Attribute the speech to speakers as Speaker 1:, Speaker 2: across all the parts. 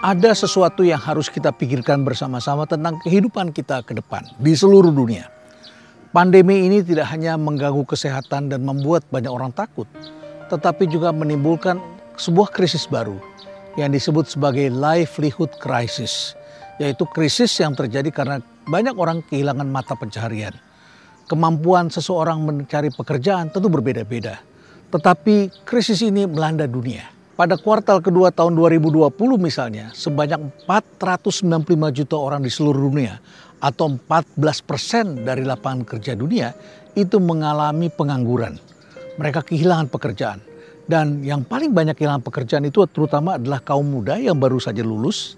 Speaker 1: Ada sesuatu yang harus kita pikirkan bersama-sama tentang kehidupan kita ke depan di seluruh dunia. Pandemi ini tidak hanya mengganggu kesehatan dan membuat banyak orang takut, tetapi juga menimbulkan sebuah krisis baru yang disebut sebagai livelihood crisis, yaitu krisis yang terjadi karena banyak orang kehilangan mata pencaharian. Kemampuan seseorang mencari pekerjaan tentu berbeda-beda, tetapi krisis ini melanda dunia. Pada kuartal kedua tahun 2020 misalnya, sebanyak 495 juta orang di seluruh dunia atau 14% dari lapangan kerja dunia itu mengalami pengangguran. Mereka kehilangan pekerjaan. Dan yang paling banyak kehilangan pekerjaan itu terutama adalah kaum muda yang baru saja lulus,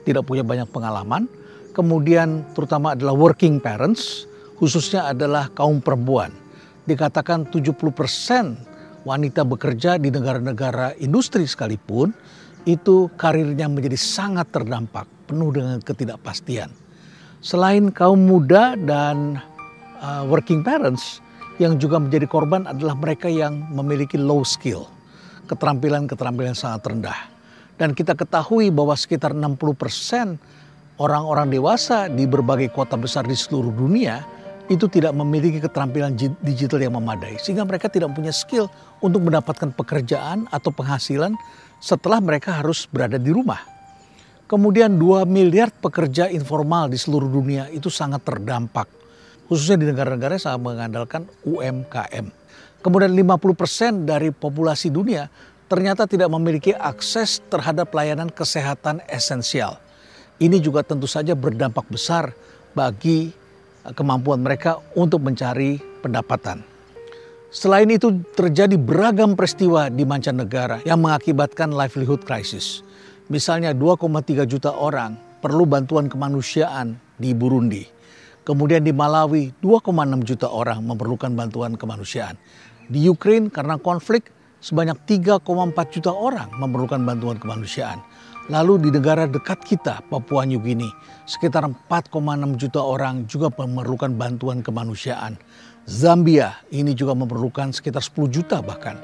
Speaker 1: tidak punya banyak pengalaman. Kemudian terutama adalah working parents, khususnya adalah kaum perempuan. Dikatakan 70% wanita bekerja di negara-negara industri sekalipun, itu karirnya menjadi sangat terdampak, penuh dengan ketidakpastian. Selain kaum muda dan working parents, yang juga menjadi korban adalah mereka yang memiliki low skill, keterampilan-keterampilan sangat rendah. Dan kita ketahui bahwa sekitar 60% orang-orang dewasa di berbagai kota besar di seluruh dunia itu tidak memiliki keterampilan digital yang memadai. Sehingga mereka tidak punya skill untuk mendapatkan pekerjaan atau penghasilan setelah mereka harus berada di rumah. Kemudian 2 miliar pekerja informal di seluruh dunia itu sangat terdampak. Khususnya di negara-negara yang sangat mengandalkan UMKM. Kemudian 50% dari populasi dunia ternyata tidak memiliki akses terhadap layanan kesehatan esensial. Ini juga tentu saja berdampak besar bagi kemampuan mereka untuk mencari pendapatan. Selain itu terjadi beragam peristiwa di mancanegara yang mengakibatkan livelihood crisis. Misalnya 2,3 juta orang perlu bantuan kemanusiaan di Burundi. Kemudian di Malawi 2,6 juta orang memerlukan bantuan kemanusiaan. Di Ukraina karena konflik sebanyak 3,4 juta orang memerlukan bantuan kemanusiaan. Lalu di negara dekat kita, Papua New Guinea, sekitar 4,6 juta orang juga memerlukan bantuan kemanusiaan. Zambia ini juga memerlukan sekitar 10 juta bahkan.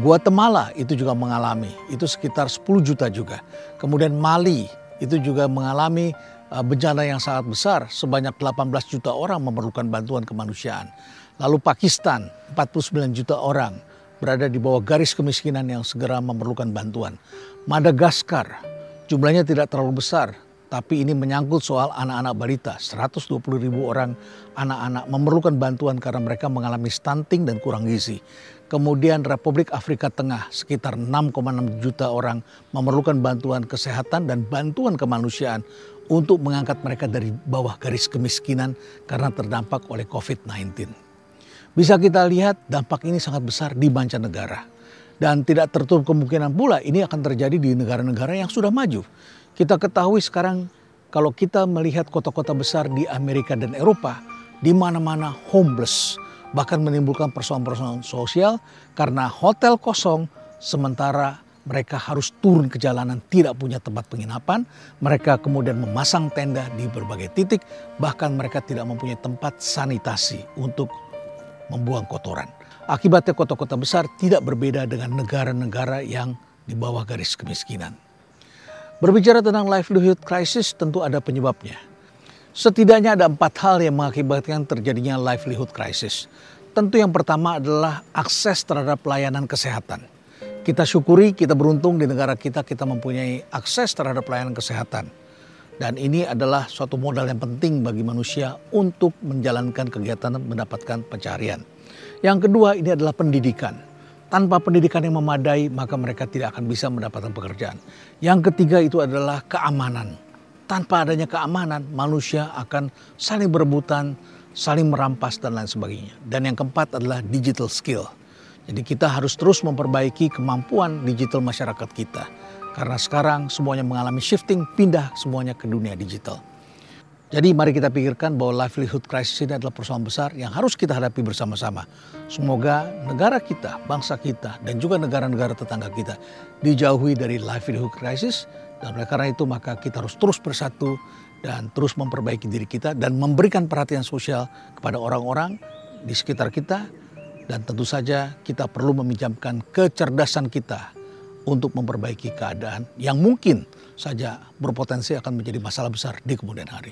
Speaker 1: Guatemala itu juga mengalami, itu sekitar 10 juta juga. Kemudian Mali itu juga mengalami bencana yang sangat besar, sebanyak 18 juta orang memerlukan bantuan kemanusiaan. Lalu Pakistan, 49 juta orang berada di bawah garis kemiskinan yang segera memerlukan bantuan. Madagaskar jumlahnya tidak terlalu besar, tapi ini menyangkut soal anak-anak balita. 120 ribu orang anak-anak memerlukan bantuan karena mereka mengalami stunting dan kurang gizi. Kemudian Republik Afrika Tengah sekitar 6,6 juta orang memerlukan bantuan kesehatan dan bantuan kemanusiaan untuk mengangkat mereka dari bawah garis kemiskinan karena terdampak oleh COVID-19. Bisa kita lihat dampak ini sangat besar di mancanegara. Dan tidak tertutup kemungkinan pula ini akan terjadi di negara-negara yang sudah maju. Kita ketahui sekarang kalau kita melihat kota-kota besar di Amerika dan Eropa, di mana-mana homeless, bahkan menimbulkan persoalan-persoalan sosial karena hotel kosong, sementara mereka harus turun ke jalanan tidak punya tempat penginapan. Mereka kemudian memasang tenda di berbagai titik, bahkan mereka tidak mempunyai tempat sanitasi untuk membuang kotoran. Akibatnya kota-kota besar tidak berbeda dengan negara-negara yang di bawah garis kemiskinan. Berbicara tentang livelihood crisis tentu ada penyebabnya. Setidaknya ada 4 hal yang mengakibatkan terjadinya livelihood crisis. Tentu yang pertama adalah akses terhadap layanan kesehatan. Kita syukuri, kita beruntung di negara kita mempunyai akses terhadap layanan kesehatan. Dan ini adalah suatu modal yang penting bagi manusia untuk menjalankan kegiatan mendapatkan pencaharian. Yang kedua ini adalah pendidikan. Tanpa pendidikan yang memadai maka mereka tidak akan bisa mendapatkan pekerjaan. Yang ketiga itu adalah keamanan. Tanpa adanya keamanan manusia akan saling berebutan, saling merampas dan lain sebagainya. Dan yang keempat adalah digital skill. Jadi kita harus terus memperbaiki kemampuan digital masyarakat kita. Karena sekarang semuanya mengalami shifting, pindah semuanya ke dunia digital. Jadi mari kita pikirkan bahwa livelihood crisis ini adalah persoalan besar yang harus kita hadapi bersama-sama. Semoga negara kita, bangsa kita, dan juga negara-negara tetangga kita dijauhi dari livelihood crisis. Dan oleh karena itu maka kita harus terus bersatu dan terus memperbaiki diri kita dan memberikan perhatian sosial kepada orang-orang di sekitar kita. Dan tentu saja kita perlu meminjamkan kecerdasan kita untuk memperbaiki keadaan yang mungkin saja berpotensi akan menjadi masalah besar di kemudian hari.